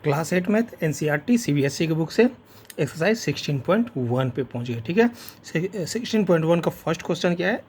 Class 8 math NCERT CBSE की book से exercise 16.1 पे पहुंच गए। ठीक है, 16.1 का फर्स्ट क्वेश्चन क्या है?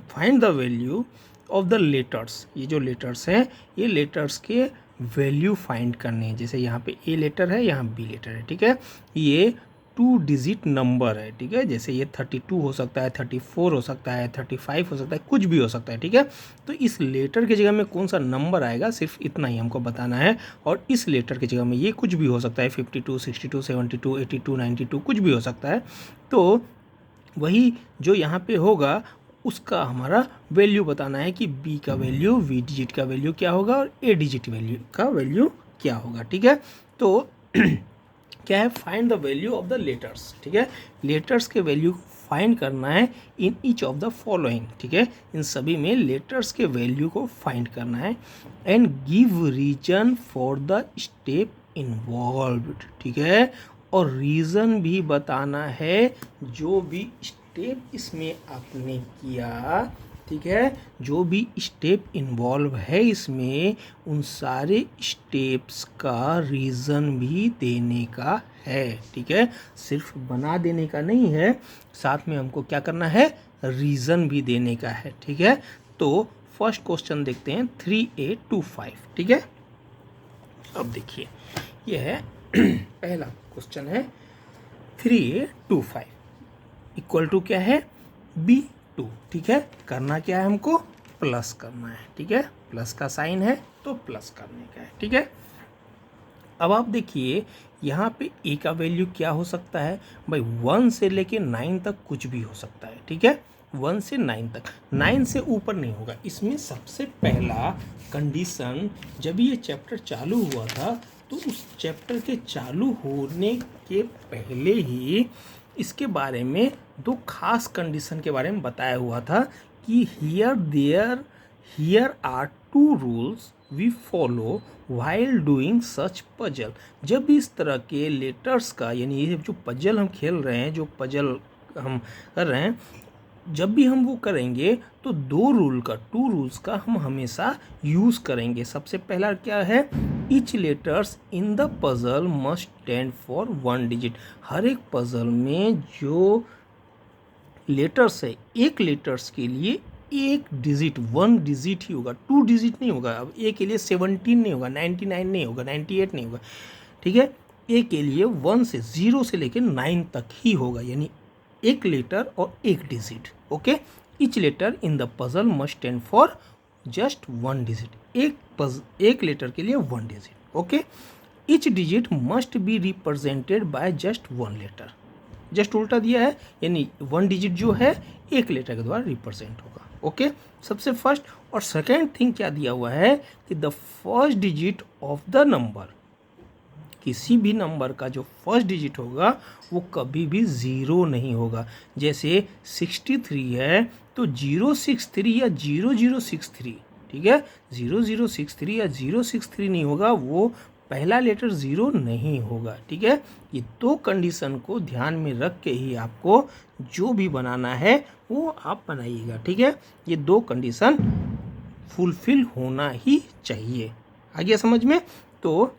Find the value of the letters. ये जो लेटर्स हैं ये लेटर्स के वैल्यू फाइंड करने हैं। जैसे यहाँ पे ए लेटर है, यहाँ बी लेटर है। ठीक है, ये 2 डिजिट नंबर है। ठीक है, जैसे ये 32 हो सकता है, 34 हो सकता है, 35 हो सकता है, कुछ भी हो सकता है। ठीक है, तो इस लेटर की जगह में कौन सा नंबर आएगा सिर्फ इतना ही हमको बताना है। और इस लेटर की जगह में ये कुछ भी हो सकता है, 52, 62, 72, 82, 92 कुछ भी हो सकता है। तो वही जो यहाँ पे होगा उसका हमारा वैल्यू बताना है कि बी का वैल्यू, वी डिजिट का वैल्यू क्या होगा और ए डिजिट वैल्यू का वैल्यू क्या होगा। ठीक है, तो क्या है? Find the value of the letters. ठीक है, लेटर्स के वैल्यू फाइंड करना है in each of the following. ठीक है, इन सभी में लेटर्स के वैल्यू को फाइंड करना है and give reason for the step involved. ठीक है, और रीज़न भी बताना है जो भी स्टेप इसमें आपने किया। ठीक है, जो भी स्टेप इन्वॉल्व है इसमें उन सारे स्टेप्स का रीज़न भी देने का है। ठीक है, सिर्फ बना देने का नहीं है, साथ में हमको क्या करना है? रीज़न भी देने का है। ठीक है, तो फर्स्ट क्वेश्चन देखते हैं 3A25। ठीक है, अब देखिए ये है पहला क्वेश्चन है 3A25 इक्वल टू क्या है? B2। ठीक है, करना क्या है? हमको प्लस करना है। ठीक है, प्लस का साइन है तो प्लस करने का है। ठीक है, अब आप देखिए यहाँ पे ए का वैल्यू क्या हो सकता है भाई? 1 से लेके 9 तक कुछ भी हो सकता है। ठीक है, 1 से 9 तक, 9 से ऊपर नहीं होगा। इसमें सबसे पहला कंडीशन, जब ये चैप्टर चालू हुआ था तो उस चैप्टर के चालू होने के पहले ही इसके बारे में 2 खास कंडीशन के बारे में बताया हुआ था कि here are 2 rules we follow while doing such puzzle. जब इस तरह के लेटर्स का, यानी ये जो पजल हम खेल रहे हैं, जो पजल हम कर रहे हैं, जब भी हम वो करेंगे तो 2 रूल्स का हम हमेशा यूज़ करेंगे। सबसे पहला क्या है? Each letters in the puzzle must stand for 1 digit. हर एक पजल में जो लेटर्स है, एक लेटर्स के लिए एक डिजिट, 1 डिजिट ही होगा, 2 डिजिट नहीं होगा। अब ए के लिए 17 नहीं होगा, 99 नहीं होगा, 98 नहीं होगा। ठीक है, ए के लिए 1 से 0 से लेकर 9 तक ही होगा, यानी एक लेटर और एक digit. Okay, each letter in the puzzle must stand for just 1 digit. एक लेटर के लिए 1 digit. Okay, each digit must be represented by just 1 letter. Just उल्टा दिया है, यानी 1 डिजिट जो है एक लेटर के द्वारा रिप्रेजेंट होगा। ओके, सबसे फर्स्ट। और सेकेंड थिंग क्या दिया हुआ है कि the first digit of the number, किसी भी नंबर का जो फर्स्ट डिजिट होगा वो कभी भी 0 नहीं होगा। जैसे 63 है तो 063 या 0063, ठीक है, 0063 या 063 नहीं होगा, वो पहला लेटर 0 नहीं होगा। ठीक है, ये 2 कंडीशन को ध्यान में रख के ही आपको जो भी बनाना है वो आप बनाइएगा। ठीक है, ये 2 कंडीशन फुलफिल होना ही चाहिए। आ गया समझ में? तो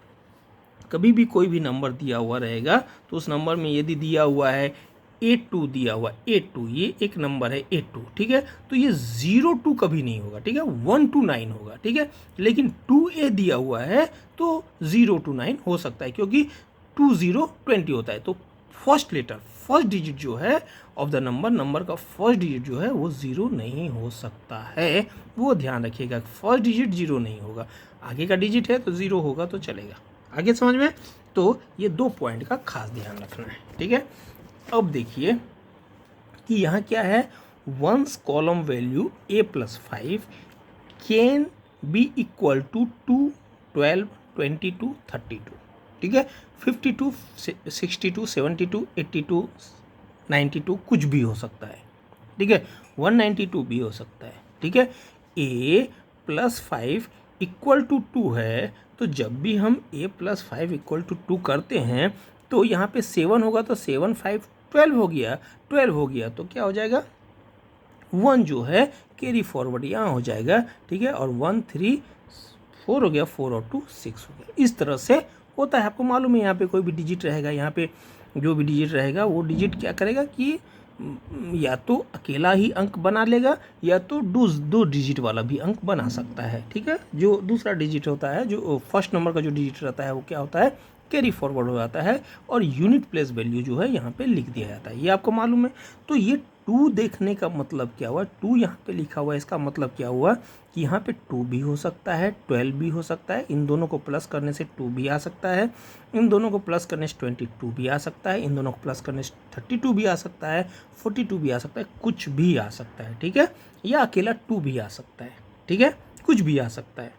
कभी भी कोई भी नंबर दिया हुआ रहेगा तो उस नंबर में यदि दिया हुआ है 82 दिया हुआ, 82 ये एक नंबर है 82, ठीक है, तो ये 02 कभी नहीं होगा। ठीक है, 1 to 9 होगा। ठीक है, लेकिन 2A दिया हुआ है तो 0 to 9 हो सकता है, क्योंकि 2020 होता है। तो फर्स्ट लेटर, फर्स्ट डिजिट जो है ऑफ द नंबर का फर्स्ट डिजिट जो है वो 0 नहीं हो सकता है, वो ध्यान रखिएगा। फर्स्ट डिजिट 0 नहीं होगा, आगे का डिजिट है तो 0 होगा तो चलेगा। आगे समझ में? तो ये 2 पॉइंट का खास ध्यान रखना है। ठीक है, अब देखिए कि यहाँ क्या है? Once column value A+5 can be equal to 2, 12, 22, 32। ठीक है, 52, 62, 72, 82, 92 कुछ भी हो सकता है। ठीक है, 192 भी हो सकता है। ठीक है, A+5 इक्वल टू 2 है, तो जब भी हम A+5 इक्वल टू 2 करते हैं तो यहाँ पे 7 होगा तो 7, 5, 12 हो गया। 12 हो गया तो क्या हो जाएगा? 1 जो है कैरी फॉरवर्ड यहाँ हो जाएगा। ठीक है, और 1, 3, 4 हो गया, 4 और 2 6 हो गया। इस तरह से होता है, आपको मालूम है। यहाँ पे कोई भी डिजिट रहेगा, यहाँ पे जो भी डिजिट रहेगा वो डिजिट क्या करेगा कि या तो अकेला ही अंक बना लेगा या तो दो डिजिट वाला भी अंक बना सकता है, ठीक है। जो दूसरा डिजिट होता है, जो फर्स्ट नंबर का जो डिजिट रहता है वो क्या होता है, कैरी फॉरवर्ड हो जाता है और यूनिट प्लेस वैल्यू जो है यहाँ पे लिख दिया जाता है, ये आपको मालूम है। तो ये 2 देखने का मतलब क्या हुआ, 2 यहाँ पे लिखा हुआ है, इसका मतलब क्या हुआ कि यहाँ पे 2 भी हो सकता है, 12 भी हो सकता है, इन दोनों को प्लस करने से 2 भी आ सकता है, इन दोनों को प्लस करने से 22 भी आ सकता है, इन दोनों को प्लस करने से 32 भी आ सकता है, 42 भी आ सकता है, कुछ भी आ सकता है, ठीक है। या अकेला 2 भी आ सकता है, ठीक है, कुछ भी आ सकता है।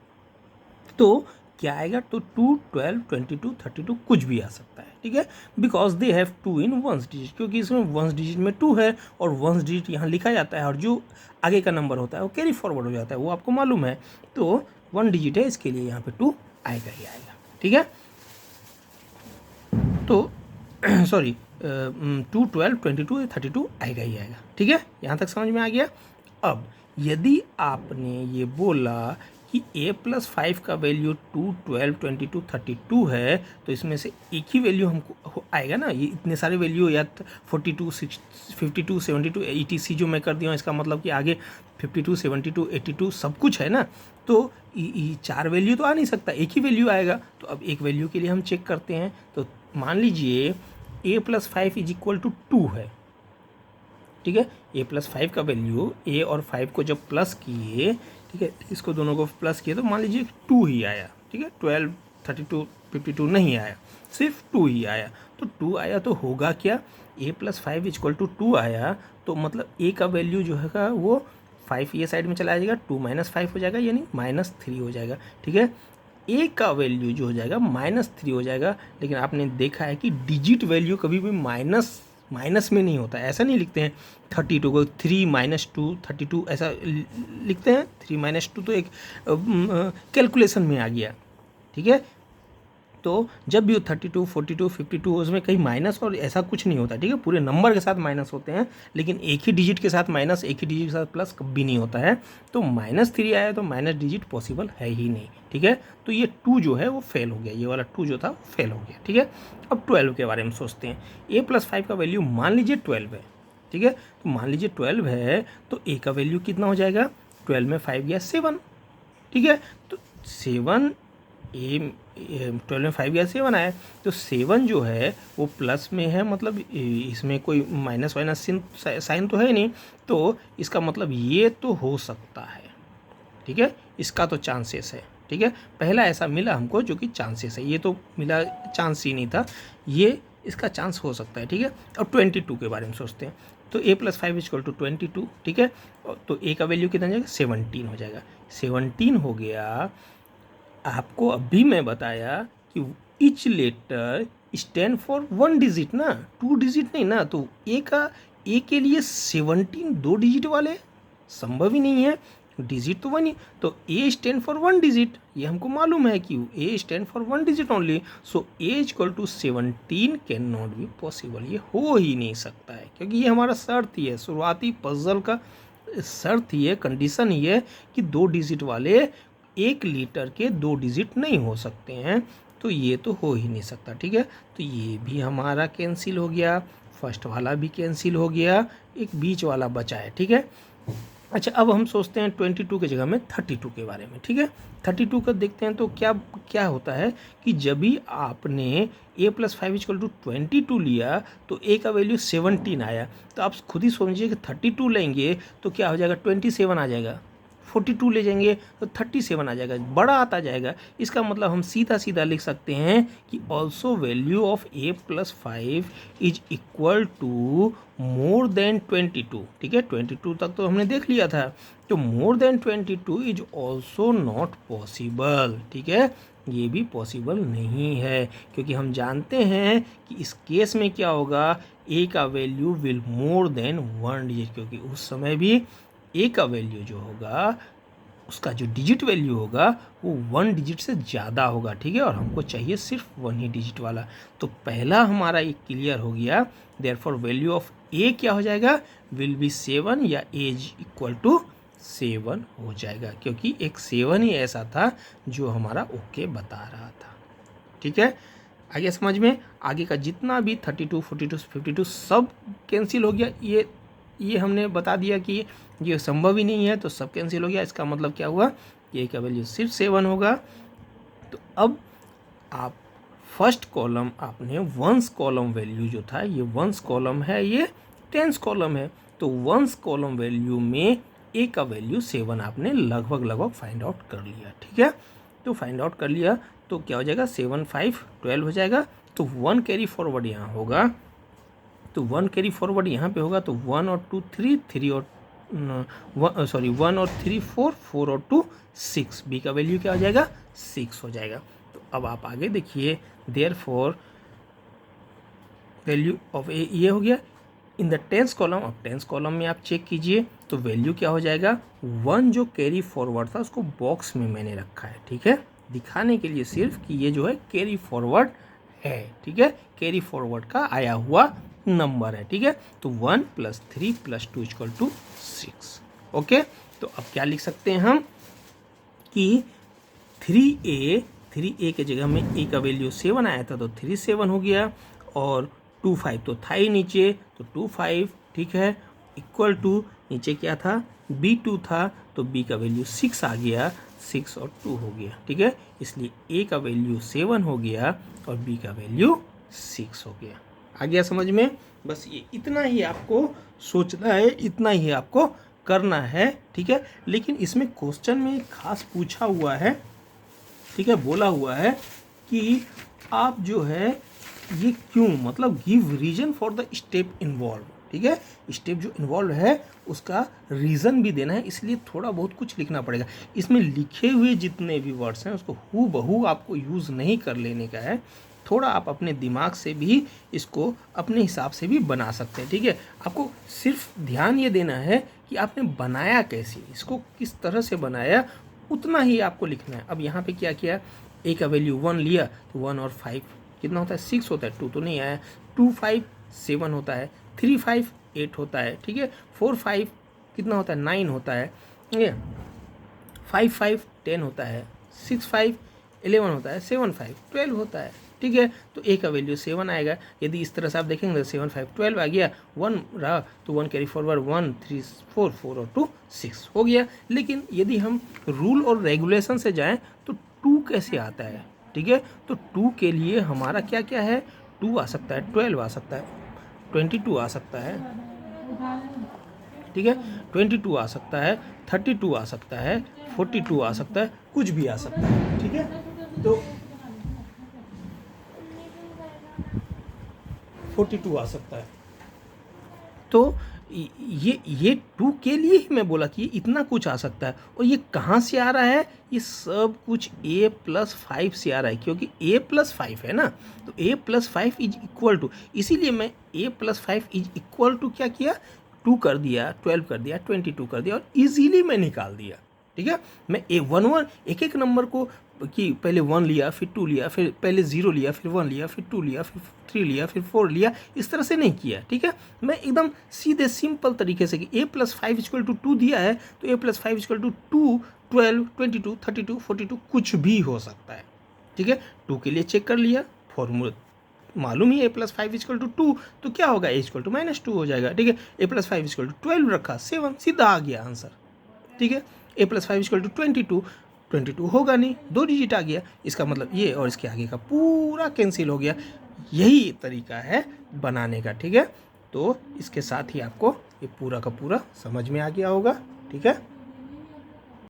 तो क्या आएगा, तो 2, 12, 22, 32 कुछ भी आ सकता है, ठीक है। Because they have 2 in ones digit, क्योंकि इसमें वंस डिजिट में 2 है और वंस डिजिट यहाँ लिखा जाता है और जो आगे का नंबर होता है वो कैरी फॉरवर्ड हो जाता है, वो आपको मालूम है। तो 1 डिजिट है, इसके लिए यहाँ पे 2 आएगा ही आएगा, ठीक है। तो सॉरी 2, 12, 22, 32 आएगा ही आएगा, ठीक है। यहाँ तक समझ में आ गया। अब यदि आपने ये बोला कि a+5 का वैल्यू 2, 12, 22, 32 है, तो इसमें से एक ही वैल्यू हमको आएगा ना, ये इतने सारे वैल्यू या 42, 52, 72 etc जो मैं कर दिया हूँ, इसका मतलब कि आगे 52, 72, 82 सब कुछ है ना। तो 4 वैल्यू तो आ नहीं सकता, एक ही वैल्यू आएगा। तो अब एक वैल्यू के लिए हम चेक करते हैं। तो मान लीजिए a+5 = 2 है, ठीक है। a+5 का वैल्यू, a और 5 को जब प्लस किए, ठीक है, इसको दोनों को प्लस किए तो मान लीजिए 2 ही आया, ठीक है। 12, 32, 52 नहीं आया, सिर्फ 2 ही आया। तो 2 आया तो होगा क्या, a+5 = 2 आया, तो मतलब a का वैल्यू जो है वो 5 ये साइड में चला जाएगा, 2 - 5 हो जाएगा, यानी -3 हो जाएगा, ठीक है। a का वैल्यू जो हो जाएगा -3 हो जाएगा। लेकिन आपने देखा है कि डिजिट वैल्यू कभी भी माइनस में नहीं होता है, ऐसा नहीं लिखते हैं 32 को 3 - 2 32 ऐसा लिखते हैं। 3 - 2 तो एक कैलकुलेशन में आ गया, ठीक है। तो जब भी 32, 42, 52 उसमें कहीं माइनस और ऐसा कुछ नहीं होता, ठीक है। पूरे नंबर के साथ माइनस होते हैं, लेकिन एक ही डिजिट के साथ माइनस, एक ही डिजिट के साथ प्लस कभी नहीं होता है। तो -3 आया तो माइनस डिजिट पॉसिबल है ही नहीं, ठीक है। तो ये 2 जो है वो फेल हो गया, ये वाला 2 जो था वो फेल हो गया, ठीक है। अब 12 के बारे में सोचते हैं। a+5 का वैल्यू मान लीजिए 12 है, ठीक है। तो मान लीजिए 12 है तो a का वैल्यू कितना हो जाएगा, 12 में 5 गया 7, ठीक है। तो 7 12 में 5 गया 7 आया, तो 7 जो है वो प्लस में है, मतलब इसमें कोई माइनस वाइनस साइन तो है नहीं, तो इसका मतलब ये तो हो सकता है, ठीक है। इसका तो चांसेस है, ठीक है। पहला ऐसा मिला हमको जो कि चांसेस है, ये तो मिला चांस ही नहीं था, ये इसका चांस हो सकता है, ठीक है। अब 22 के बारे में सोचते हैं। तो a+5 = 22, ठीक है। तो a का वैल्यू कितना जाएगा, 17 हो जाएगा। 17 हो गया। आपको अभी मैं बताया कि each letter stand for 1 digit ना, 2 डिजिट नहीं ना। तो ए के लिए 17 2 डिजिट वाले संभव ही नहीं है, डिजिट तो 1 ही। तो ए स्टैंड फॉर 1 डिजिट, ये हमको मालूम है कि A stand for 1 digit only. So a = 17 can not be possible, ये हो ही नहीं सकता है, क्योंकि ये हमारा शर्त ही है, शुरुआती पजल का शर्त ही है, कंडीशन ही है कि 2 डिजिट वाले 1 लीटर के 2 डिजिट नहीं हो सकते हैं। तो ये तो हो ही नहीं सकता, ठीक है। तो ये भी हमारा कैंसिल हो गया, फर्स्ट वाला भी कैंसिल हो गया, एक बीच वाला बचा है, ठीक है। अच्छा, अब हम सोचते हैं 22 की जगह में 32 के बारे में, ठीक है। 32 का देखते हैं तो क्या क्या होता है कि जब भी आपने a+5 = 22 लिया तो a का वैल्यू 17 आया। तो आप खुद ही समझिए कि 32 लेंगे तो क्या हो जाएगा, 27 आ जाएगा। 42 ले जाएंगे तो 37 आ जाएगा, बड़ा आता जाएगा। इसका मतलब हम सीधा सीधा लिख सकते हैं कि also value of a+5 = more than 22, ठीक है। 22 तक तो हमने देख लिया था। तो more than 22 is also not possible, ठीक है। ये भी पॉसिबल नहीं है, क्योंकि हम जानते हैं कि इस केस में क्या होगा, a का value will more than 1 digit, क्योंकि उस समय भी a का वैल्यू जो होगा, उसका जो डिजिट वैल्यू होगा वो 1 डिजिट से ज़्यादा होगा, ठीक है। और हमको चाहिए सिर्फ 1 ही डिजिट वाला। तो पहला हमारा एक क्लियर हो गया। देयरफॉर वैल्यू ऑफ a क्या हो जाएगा, विल बी 7 या एज = 7 हो जाएगा, क्योंकि एक 7 ही ऐसा था जो हमारा ओके बता रहा था, ठीक है, आगे समझ में, आगे का जितना भी 32, 42, 52 सब कैंसिल हो गया। ये हमने बता दिया कि ये संभव ही नहीं है, तो सब कैंसिल हो गया। इसका मतलब क्या हुआ, ये का वैल्यू सिर्फ 7 होगा। तो अब आप फर्स्ट कॉलम आपने वंस कॉलम वैल्यू जो था, ये वंस कॉलम है, ये टेंस कॉलम है, तो वंस कॉलम वैल्यू में ए का वैल्यू 7 आपने लगभग फाइंड आउट कर लिया। ठीक है, तो फाइंड आउट कर लिया तो क्या हो जाएगा, 7, 5, 12 हो जाएगा। तो 1 कैरी फॉरवर्ड यहाँ होगा, तो 1 कैरी फॉरवर्ड यहाँ पे होगा, तो 1 और 2 3, 3 और 1 और 3 4, 4 और 2 6, बी का वैल्यू क्या हो जाएगा, 6 हो जाएगा। तो अब आप आगे देखिए, देयरफॉर वैल्यू ऑफ ए ये हो गया इन द टेंस कॉलम। अब टेंस कॉलम में आप चेक कीजिए तो वैल्यू क्या हो जाएगा, 1 जो कैरी फॉरवर्ड था उसको बॉक्स में मैंने रखा है। ठीक है, दिखाने के लिए सिर्फ कि ये जो है कैरी फॉरवर्ड है। ठीक है, कैरी फॉरवर्ड का आया हुआ नंबर है। ठीक है, तो 1 + 3 + 2 = 6। ओके, तो अब क्या लिख सकते हैं हम कि 3a के जगह में a का वैल्यू 7 आया था, तो 3 7 हो गया, और 2 5 तो था ही नीचे, तो 2 5, ठीक है, इक्वल टू नीचे क्या था, b2 था, तो b का वैल्यू 6 आ गया, 6 और 2 हो गया। ठीक है, इसलिए a का वैल्यू 7 हो गया और b का वैल्यू 6 हो गया। आ गया समझ में? बस ये इतना ही आपको सोचना है, इतना ही आपको करना है। ठीक है, लेकिन इसमें क्वेश्चन में खास पूछा हुआ है, ठीक है, बोला हुआ है कि आप जो है ये क्यों, मतलब give reason for the step involve. ठीक है, स्टेप जो इन्वॉल्व है उसका रीज़न भी देना है, इसलिए थोड़ा बहुत कुछ लिखना पड़ेगा। इसमें लिखे हुए जितने भी वर्ड्स हैं उसको हूबहू आपको यूज़ नहीं कर लेने का है, थोड़ा आप अपने दिमाग से भी इसको अपने हिसाब से भी बना सकते हैं। ठीक है, आपको सिर्फ ध्यान ये देना है कि आपने बनाया कैसे, इसको किस तरह से बनाया, उतना ही आपको लिखना है। अब यहाँ पे क्या किया, ए का वैल्यू 1 लिया, तो 1 और 5 कितना होता है, 6 होता है, 2 तो नहीं आया, 2 5 7 होता है, 3 5 8 होता है। ठीक है, 4 5 कितना होता है, 9 होता है, ठीक है, 5 5 10 होता है, 6 5 11 होता है, 7 5 12 होता है। ठीक है, तो ए का वैल्यू 7 आएगा। यदि इस तरह से आप देखेंगे तो 7 5 12 आ गया, 1 रहा तो 1 कैरी फॉरवर्ड, 1 3 4 4 और 2 6 हो गया। लेकिन यदि हम रूल और रेगुलेशन से जाएं तो 2 कैसे आता है। ठीक है, तो 2 के लिए हमारा क्या क्या है, 2 आ सकता है, 12 आ सकता है, 22 आ सकता है, ठीक है, 22 आ सकता है, 32 आ सकता है, 42 आ सकता है, कुछ भी आ सकता है। ठीक है, तो 42 आ सकता है। तो ये 2 के लिए ही मैं बोला कि ये इतना कुछ आ सकता है। और ये कहाँ से आ रहा है, ये सब कुछ a+5 से आ रहा है, क्योंकि a+5 है ना, तो a+5 = इसीलिए मैं a+5 = क्या किया, 2 कर दिया, 12 कर दिया, 22 कर दिया, और इजीली मैं निकाल दिया। ठीक है, मैं एक एक नंबर को कि पहले 1 लिया, फिर 2 लिया, फिर पहले 0 लिया, फिर 1 लिया, फिर 2 लिया, फिर 3 लिया, फिर 4 लिया, इस तरह से नहीं किया। ठीक है, मैं एकदम सीधे सिंपल तरीके से कि a+5 = 2 दिया है, तो a+5 = 2, 12, 22, 32, 42 कुछ भी हो सकता है। ठीक है, 2 के लिए चेक कर लिया, फॉर्मूला मालूम ही a+5 = 2, तो क्या होगा, a = -2 हो जाएगा। ठीक है, a+5 = 12 रखा, 7 सीधा आ गया आंसर। ठीक है, a+5 = 22 होगा नहीं, 2 डिजिट आ गया, इसका मतलब ये और इसके आगे का पूरा कैंसिल हो गया। यही तरीका है बनाने का। ठीक है, तो इसके साथ ही आपको ये पूरा का पूरा समझ में आ गया होगा। ठीक है।